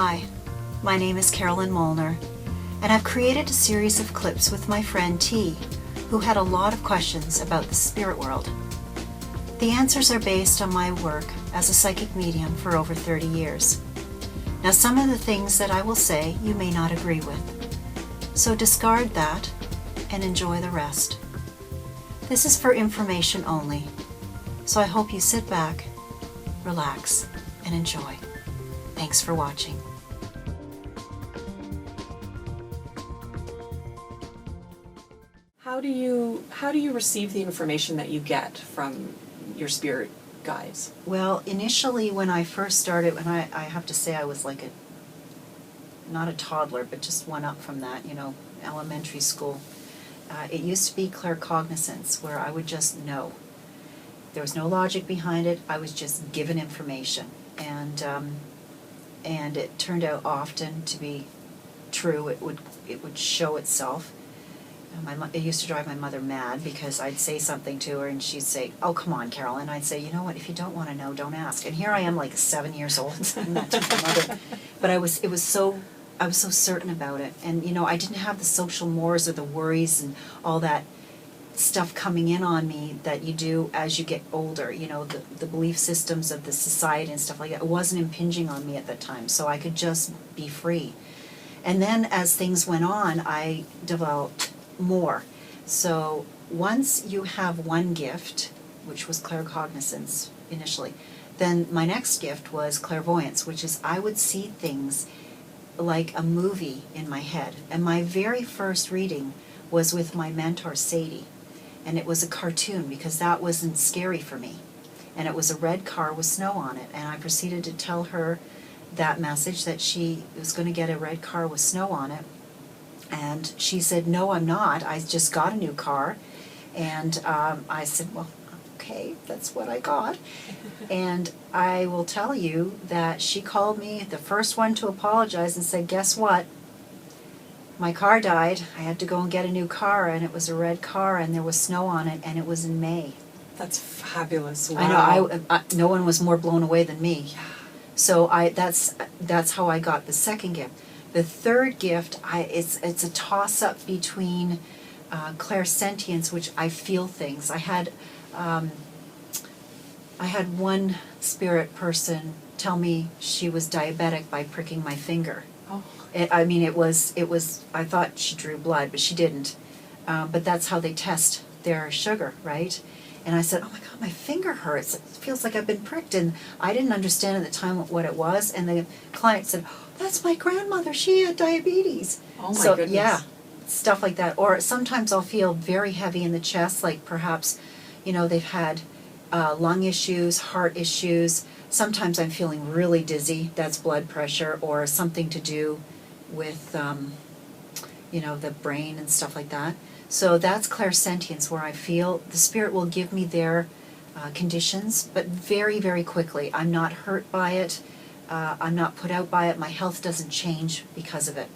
Hi, my name is Carolyn Molnar, and I've created a series of clips with my friend T, who had a lot of questions about the spirit world. The answers are based on my work as a psychic medium for over 30 years. Now, some of the things that I will say you may not agree with, so discard that and enjoy the rest. This is for information only, so I hope you sit back, relax, and enjoy. Thanks for watching. How do you receive the information that you get from your spirit guides? Well, initially when I first started, when I have to say I was like not a toddler, but just one up from that, elementary school. It used to be claircognizance, where I would just know. There was no logic behind it. I was just given information, and it turned out often to be true. It would show itself. It used to drive my mother mad because I'd say something to her and she'd say, "Oh, come on, Carolyn." And I'd say, "You know what? If you don't want to know, don't ask." And here I am, like 7 years old, saying that to my mother. But I was so certain about it, and I didn't have the social mores or the worries and all that stuff coming in on me that you do as you get older. The belief systems of the society and stuff like that. It wasn't impinging on me at that time, so I could just be free. And then as things went on, I developed more. So once you have one gift, which was claircognizance initially, then my next gift was clairvoyance, which is I would see things like a movie in my head. And my very first reading was with my mentor, Sadie. And it was a cartoon because that wasn't scary for me. And it was a red car with snow on it. And I proceeded to tell her that message, that she was going to get a red car with snow on it. And she said, "No, I'm not. I just got a new car." And I said, "Well, okay, that's what I got." And I will tell you that she called me, the first one to apologize, and said, "Guess what? My car died. I had to go and get a new car, and it was a red car, and there was snow on it, and it was in May." That's fabulous. Wow. I know. No one was more blown away than me. So that's how I got the second gift. The third gift, it's a toss-up between clairsentience, which I feel things. I had one spirit person tell me she was diabetic by pricking my finger. Oh. It was. I thought she drew blood, but she didn't. But that's how they test their sugar, right? And I said, "Oh my God, my finger hurts. It feels like I've been pricked." And I didn't understand at the time what it was. And the client said, "That's my grandmother. She had diabetes." Oh my goodness. Yeah, stuff like that. Or sometimes I'll feel very heavy in the chest, like perhaps, they've had lung issues, heart issues. Sometimes I'm feeling really dizzy. That's blood pressure or something to do with, the brain and stuff like that. So that's clairsentience, where I feel the spirit will give me their conditions, but very, very quickly. I'm not hurt by it. I'm not put out by it. My health doesn't change because of it.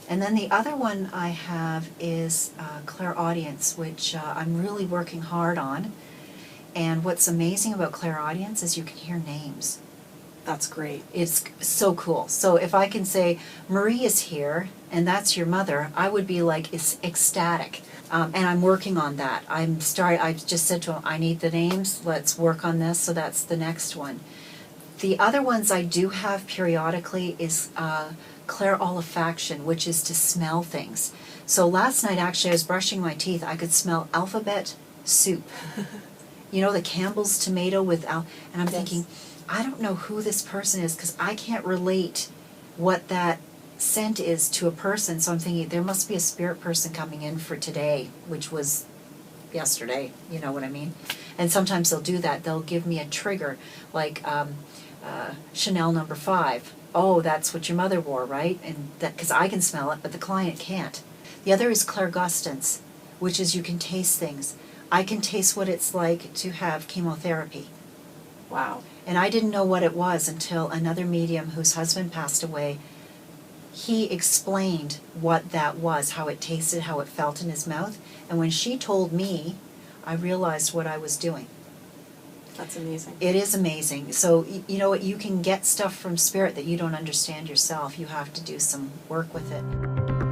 And then the other one I have is clairaudience, which I'm really working hard on. And what's amazing about clairaudience is you can hear names. That's great. It's so cool. So if I can say, "Marie is here, and that's your mother," I would be like ecstatic. And I'm working on that. I just said to him, "I need the names. Let's work on this." So that's the next one. The other ones I do have periodically is clairolfaction, which is to smell things. So last night, actually, I was brushing my teeth. I could smell alphabet soup. The Campbell's tomato with and I'm thinking, I don't know who this person is because I can't relate what that scent is to a person. So I'm thinking there must be a spirit person coming in for today, which was yesterday. You know what I mean? And sometimes they'll do that. They'll give me a trigger, like Chanel number 5. "Oh, that's what your mother wore, right?" And that because I can smell it, but the client can't. The other is clairgustance, which is you can taste things. I can taste what it's like to have chemotherapy. Wow. And I didn't know what it was until another medium whose husband passed away, he explained what that was, how it tasted, how it felt in his mouth. And when she told me, I realized what I was doing. That's amazing. It is amazing. So, you know what, you can get stuff from spirit that you don't understand yourself. You have to do some work with it.